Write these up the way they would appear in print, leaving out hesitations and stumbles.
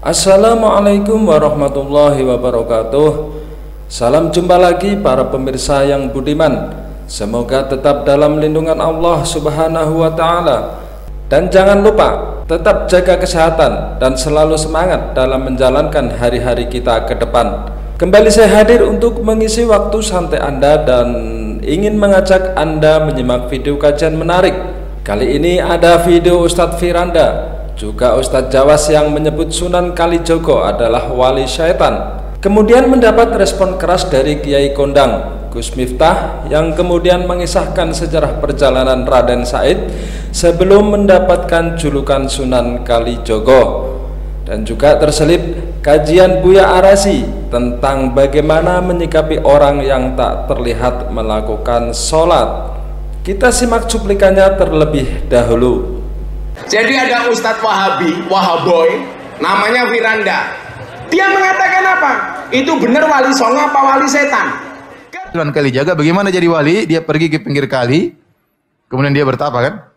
Assalamualaikum warahmatullahi wabarakatuh. Salam jumpa lagi para pemirsa yang budiman. Semoga tetap dalam lindungan Allah Subhanahu wa Ta'ala. Dan jangan lupa tetap jaga kesehatan dan selalu semangat dalam menjalankan hari-hari kita ke depan. Kembali saya hadir untuk mengisi waktu santai Anda dan ingin mengajak Anda menyimak video kajian menarik. Kali ini ada video Ustadz Firanda, juga Ustadz Jawas yang menyebut Sunan Kalijogo adalah wali syaitan. Kemudian mendapat respon keras dari Kiai Kondang, Gus Miftah, yang kemudian mengisahkan sejarah perjalanan Raden Said sebelum mendapatkan julukan Sunan Kalijogo. Dan juga terselip kajian Buya Arasi tentang bagaimana menyikapi orang yang tak terlihat melakukan sholat. Kita simak cuplikannya terlebih dahulu. Jadi ada Ustadz Wahaboy, namanya Firanda. Dia mengatakan apa? Itu benar wali songo apa wali setan? Sunan Kalijaga bagaimana jadi wali? Dia pergi ke pinggir kali, kemudian dia bertapa kan?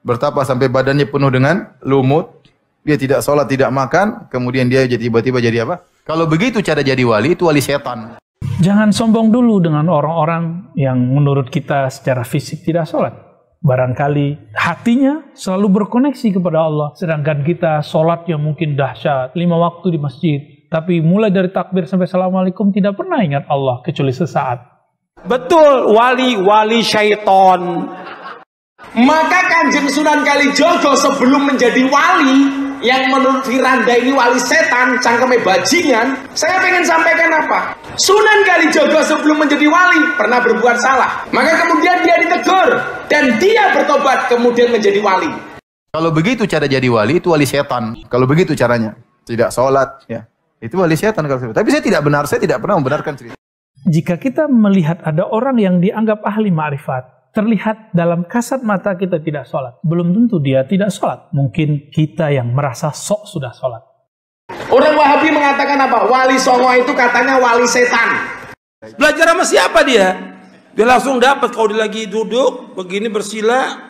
Bertapa sampai badannya penuh dengan lumut. Dia tidak sholat, tidak makan, kemudian dia tiba-tiba jadi apa? Kalau begitu cara jadi wali, itu wali setan. Jangan sombong dulu dengan orang-orang yang menurut kita secara fisik tidak sholat. Barangkali hatinya selalu berkoneksi kepada Allah. Sedangkan kita sholatnya mungkin dahsyat, 5 waktu di masjid. Tapi mulai dari takbir sampai assalamualaikum tidak pernah ingat Allah kecuali sesaat. Betul, wali syaiton. Maka Kanjeng Sunan Kalijogo sebelum menjadi wali, yang menurut Firanda ini wali setan, cangkeme bajingan, saya pengen sampaikan apa? Sunan Kalijogo sebelum menjadi wali pernah berbuat salah, maka kemudian dia ditegur dan dia bertobat kemudian menjadi wali. Kalau begitu cara jadi wali, itu wali setan. Kalau begitu caranya, tidak sholat, ya itu wali setan. Tapi saya tidak benar, saya tidak pernah membenarkan cerita. Jika kita melihat ada orang yang dianggap ahli ma'rifat, terlihat dalam kasat mata kita tidak sholat, belum tentu dia tidak sholat. Mungkin kita yang merasa sok sudah sholat. Orang Wahabi mengatakan apa? Wali songo itu katanya wali setan. Belajar sama siapa dia? Dia langsung dapat. Kalau dia lagi duduk begini bersila,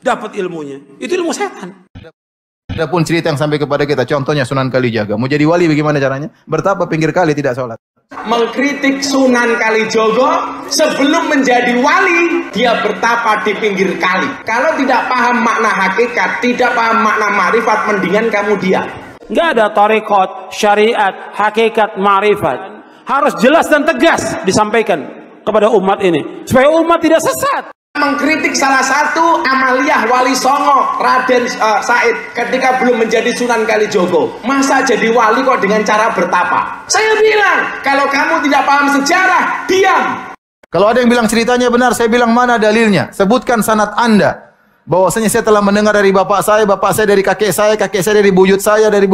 dapat ilmunya. Itu ilmu setan. Adapun cerita yang sampai kepada kita, contohnya Sunan Kalijaga, mau jadi wali bagaimana caranya? Bertapa pinggir kali tidak sholat. Mengkritik Sunan Kalijogo sebelum menjadi wali, dia bertapa di pinggir kali. Kalau tidak paham makna hakikat, tidak paham makna ma'rifat, mendingan kamu diam. Nggak ada tarekat, syariat, hakikat, ma'rifat. Harus jelas dan tegas disampaikan kepada umat ini supaya umat tidak sesat. Mengkritik salah satu amaliyah wali songo Raden Said ketika belum menjadi Sunan Kalijogo. Masa jadi wali kok dengan cara bertapa? Saya bilang, kalau kamu tidak paham sejarah, diam. Kalau ada yang bilang ceritanya benar, saya bilang mana dalilnya? Sebutkan sanad Anda. Bahwasanya saya telah mendengar dari bapak saya dari kakek saya dari buyut saya dari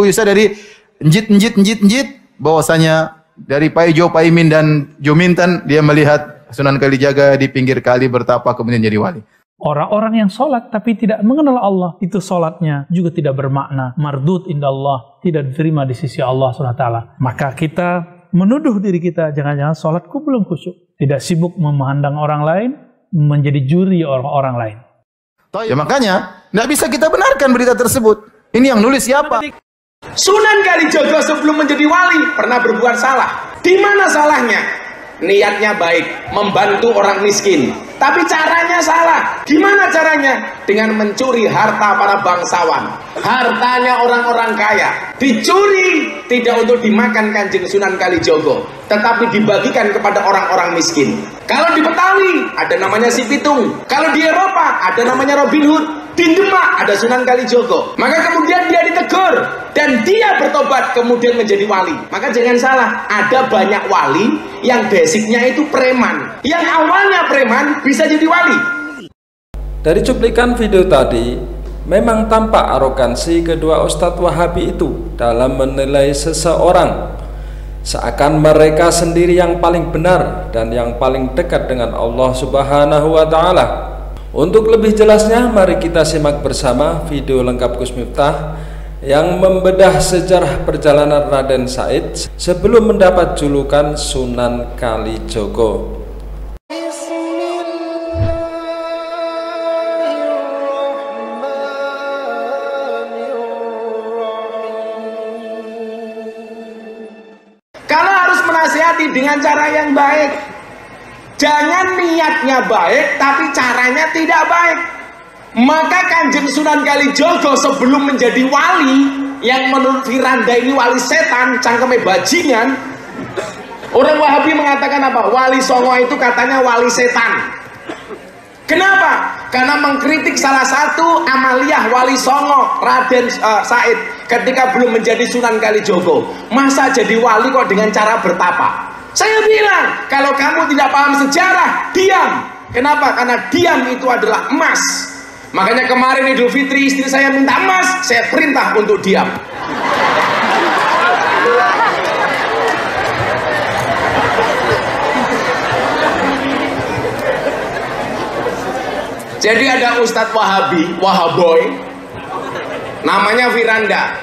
njit. Bahwasanya dari Paijo, Paimin dan Jominten dia melihat Sunan Kalijaga di pinggir kali bertapa kemudian jadi wali. Orang-orang yang sholat tapi tidak mengenal Allah, itu sholatnya juga tidak bermakna. Mardud indallah, tidak diterima di sisi Allah SWT. Maka kita menuduh diri kita, jangan-jangan sholatku belum khusyuk. Tidak sibuk memandang orang lain, menjadi juri orang-orang lain. Ya makanya, tidak bisa kita benarkan berita tersebut. Ini yang nulis siapa? Sunan Kalijogo sebelum menjadi wali pernah berbuat salah. Di mana salahnya? Niatnya baik, membantu orang miskin, tapi caranya salah. Gimana caranya? Dengan mencuri harta para bangsawan, hartanya orang-orang kaya, dicuri, tidak untuk dimakan Kanjeng Sunan Kalijogo, tetapi dibagikan kepada orang-orang miskin. Kalau di Betawi ada namanya Si Pitung, kalau di Eropa ada namanya Robin Hood, di Demak ada Sunan Kalijogo. Maka kemudian dia ditegur dan dia bertobat kemudian menjadi wali. Maka jangan salah, ada banyak wali yang basicnya itu preman, yang awalnya preman bisa jadi wali. Dari cuplikan video tadi, memang tampak arogansi kedua Ustadz Wahabi itu dalam menilai seseorang. Seakan mereka sendiri yang paling benar dan yang paling dekat dengan Allah Subhanahu wa Ta'ala. Untuk lebih jelasnya, mari kita simak bersama video lengkap Gus Miftah yang membedah sejarah perjalanan Raden Said sebelum mendapat julukan Sunan Kalijogo. Kalau harus menasihati dengan cara yang baik. Jangan niatnya baik tapi caranya tidak baik. Maka Kanjeng Sunan Kalijogo sebelum menjadi wali, yang menurut Firanda ini wali setan, cangkeme bajingan. Orang Wahabi mengatakan apa? Wali Songo itu katanya wali setan. Kenapa? Karena mengkritik salah satu amaliyah Wali Songo, Raden Said, ketika belum menjadi Sunan Kalijogo. Masa jadi wali kok dengan cara bertapa? Saya bilang, kalau kamu tidak paham sejarah, diam. Kenapa? Karena diam itu adalah emas. Makanya kemarin Idul Fitri istri saya minta emas, saya perintah untuk diam. Jadi ada Ustadz Wahabi, Wahaboy, namanya Firanda.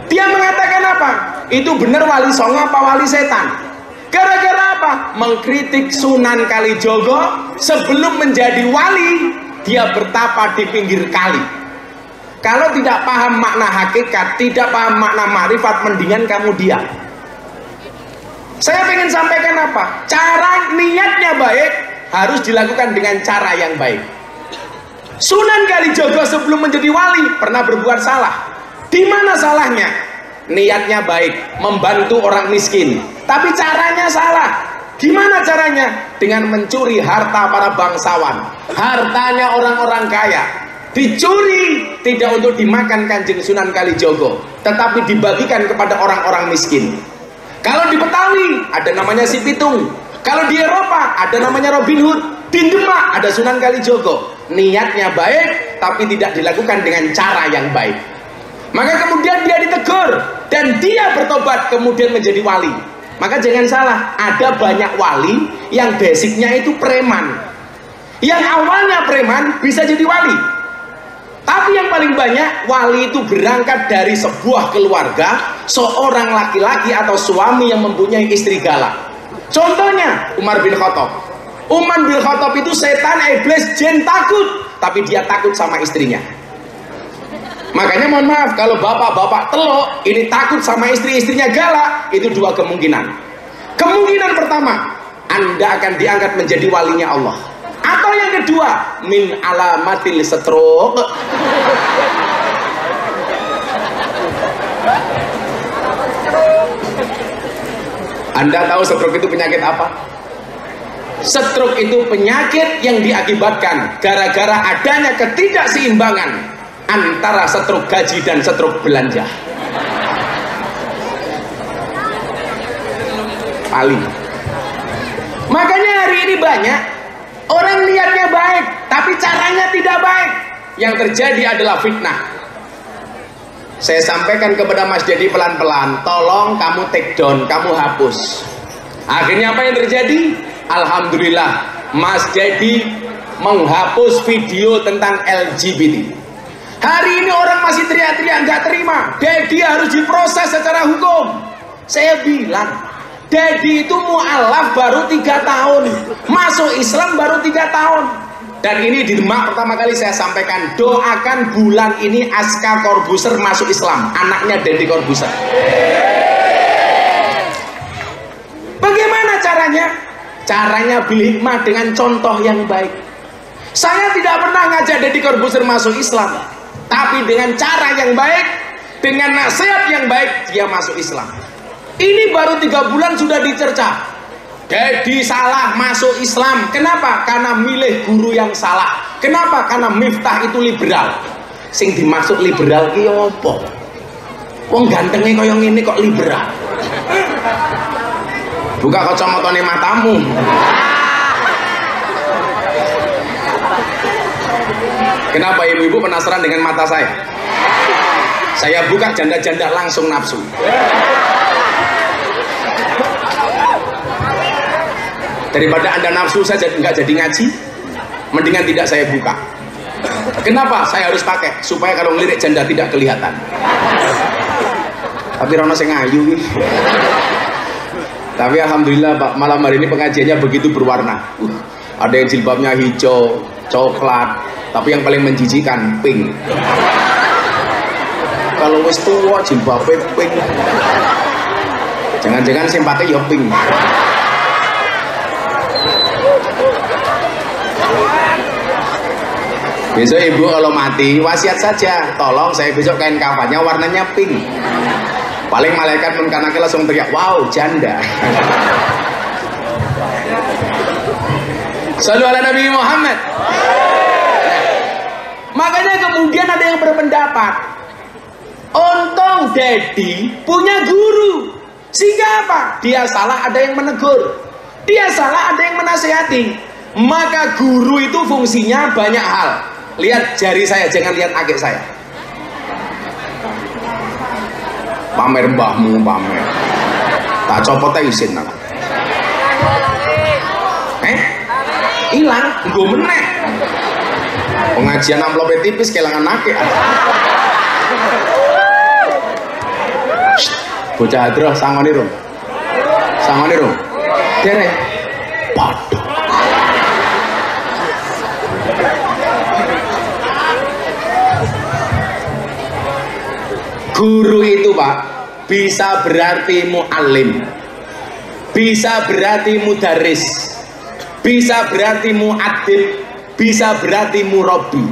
Dia mengatakan apa? Itu benar wali songo apa wali setan? Gara-gara apa? Mengkritik Sunan Kalijogo sebelum menjadi wali, dia bertapa di pinggir kali. Kalau tidak paham makna hakikat, tidak paham makna ma'rifat, mendingan kamu diam. Saya ingin sampaikan apa? Cara niatnya baik harus dilakukan dengan cara yang baik. Sunan Kalijogo sebelum menjadi wali pernah berbuat salah. Di mana salahnya? Niatnya baik, membantu orang miskin, tapi caranya salah. Gimana caranya? Dengan mencuri harta para bangsawan, hartanya orang-orang kaya, dicuri, tidak untuk dimakan Kanjeng Sunan Kalijogo, tetapi dibagikan kepada orang-orang miskin. Kalau di Betawi ada namanya Si Pitung, kalau di Eropa ada namanya Robin Hood, di Demak ada Sunan Kalijogo. Niatnya baik tapi tidak dilakukan dengan cara yang baik. Maka kemudian dia ditegur dan dia bertobat kemudian menjadi wali. Maka jangan salah, ada banyak wali yang basicnya itu preman, yang awalnya preman bisa jadi wali. Tapi yang paling banyak wali itu berangkat dari sebuah keluarga, seorang laki-laki atau suami yang mempunyai istri galak. Contohnya Umar bin Khattab. Umar bin Khattab itu setan, iblis, jin takut, tapi dia takut sama istrinya. Makanya mohon maaf, kalau bapak-bapak telok ini takut sama istri-istrinya galak, itu dua kemungkinan. Kemungkinan pertama, Anda akan diangkat menjadi walinya Allah. Atau yang kedua, min alamatil stroke. Anda tahu stroke itu penyakit apa? Stroke itu penyakit yang diakibatkan gara-gara adanya ketidakseimbangan antara stroke gaji dan stroke belanja. Paling. Makanya hari ini banyak orang niatnya baik tapi caranya tidak baik. Yang terjadi adalah fitnah. Saya sampaikan kepada Mas Dedi pelan-pelan, tolong kamu take down, kamu hapus. Akhirnya apa yang terjadi? Alhamdulillah, Mas Dedi menghapus video tentang LGBT. Hari ini orang masih teriak-teriak nggak terima. Dedi harus diproses secara hukum. Saya bilang, Dedi itu mu'alaf baru 3 tahun, masuk Islam baru 3 tahun. Dan ini di Demak pertama kali saya sampaikan, doakan bulan ini Aska Corbuzier masuk Islam, anaknya Deddy Corbuzier. Bagaimana caranya? Caranya bil hikmah, dengan contoh yang baik. Saya tidak pernah ngajak Deddy Corbuzier masuk Islam, tapi dengan cara yang baik, dengan nasihat yang baik, dia masuk Islam. Ini baru 3 bulan sudah dicerca. Dedi salah masuk Islam. Kenapa? Karena milih guru yang salah. Kenapa? Karena Miftah itu liberal. Sing dimaksud liberal ki opo? Wong gantenge kaya ngene kok liberal. Buka kacamatane matamu. Kenapa ibu-ibu penasaran dengan mata saya? Saya buka janda-janda langsung nafsu. Daripada Anda nafsu saja nggak jadi ngaji, mendingan tidak saya buka. Kenapa? Saya harus pakai supaya kalau ngelirik janda tidak kelihatan. Tapi rono sing ayu. Tapi alhamdulillah Pak, malam hari ini pengajiannya begitu berwarna. Ada yang jilbabnya hijau, coklat, tapi yang paling menjijikan pink. Kalau wis tua jilbabnya pink. Jangan-jangan simpati yo pink. Besok ibu kalau mati wasiat saja, tolong saya besok kain kafannya warnanya pink. Paling malaikat munkanakil langsung teriak, wow janda. Sallu ala Nabi Muhammad. Makanya kemudian ada yang berpendapat, untung Dedi punya guru, sehingga apa? Dia salah ada yang menegur, dia salah ada yang menasihati. Maka guru itu fungsinya banyak hal. Lihat jari saya, jangan lihat akik saya. Pamer mbahmu, pamer. Tak copot aja isin nak. Hilang, gue meneh. Pengajian amplopnya tipis, kehilangan akik. Bocah hadroh, sangoni rum. Sangoni rum. Derek. Paduh. Guru itu Pak bisa berarti mu'alim, bisa berarti mudaris, bisa berarti mu'adib, bisa berarti murabbi.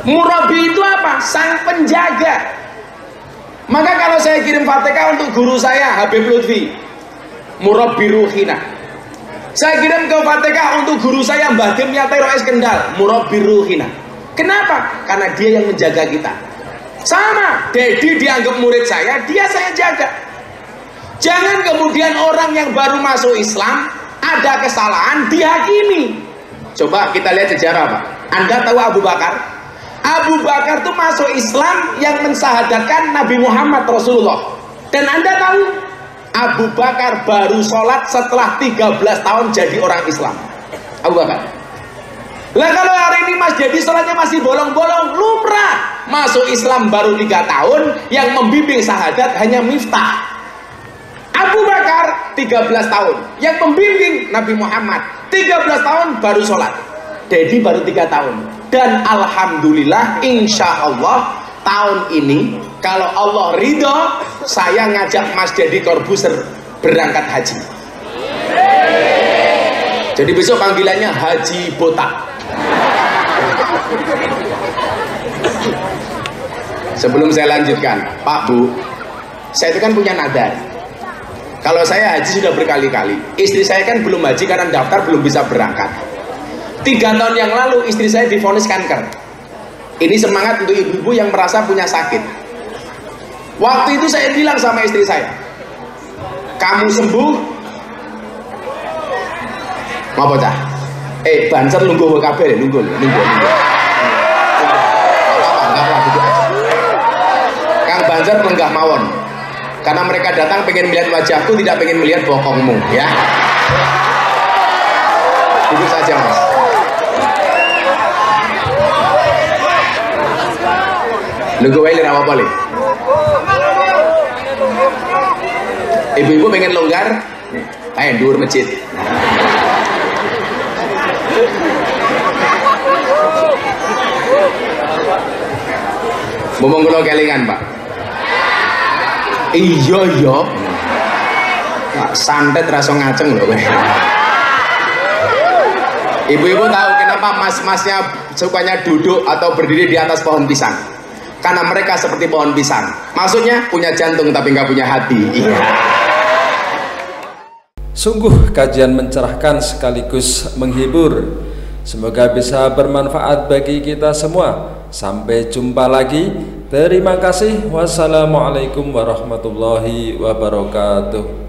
Murabbi itu apa? Sang penjaga. Maka kalau saya kirim Fatihah untuk guru saya Habib Lutfi, murabbi ruhina. Saya kirim ke Fatihah untuk guru saya Mbah Dim Yatiro Es Kendal, murabbi ruhina. Kenapa? Karena dia yang menjaga kita. Sama, Dedi dianggap murid saya, dia saya jaga. Jangan kemudian orang yang baru masuk Islam ada kesalahan dihakimi. Coba kita lihat sejarah Pak. Anda tahu Abu Bakar? Abu Bakar itu masuk Islam yang mensahadatkan Nabi Muhammad Rasulullah. Dan Anda tahu Abu Bakar baru sholat setelah 13 tahun jadi orang Islam. Abu Bakar. Lah kalau hari ini Mas Dedi sholatnya masih bolong-bolong, lumrah. Masuk Islam baru 3 tahun, yang membimbing syahadat hanya Miftah. Abu Bakar 13 tahun, yang membimbing Nabi Muhammad 13 tahun baru sholat. Dedi baru 3 tahun. Dan alhamdulillah insya Allah tahun ini kalau Allah ridho, saya ngajak Mas Dedi Corbuzier berangkat haji. Jadi besok panggilannya Haji Botak. Sebelum saya lanjutkan, Pak Bu, saya itu kan punya nadar. Kalau saya haji sudah berkali-kali, istri saya kan belum haji karena daftar belum bisa berangkat. 3 tahun yang lalu istri saya divonis kanker. Ini semangat untuk ibu-ibu yang merasa punya sakit. Waktu itu saya bilang sama istri saya, kamu sembuh, mau bocah? Banser nunggu kabel, nunggu. Kang Banser lenggah mawon. Karena mereka datang pengen melihat wajahku, tidak pengen melihat bokongmu, ya. Duduk saja, Mas. Nunggu wae lha apa le? Ibu-ibu pengen longgar, ayo dhuwur masjid. Ngomong kula kelingan, Pak. Iya. Pak santet rasa ngaceng lho kowe. Ibu-ibu tahu kenapa mas-masnya sukanya duduk atau berdiri di atas pohon pisang? Karena mereka seperti pohon pisang. Maksudnya punya jantung tapi nggak punya hati. Iya. Sungguh kajian mencerahkan sekaligus menghibur. Semoga bisa bermanfaat bagi kita semua. Sampai jumpa lagi. Terima kasih. Wassalamualaikum warahmatullahi wabarakatuh.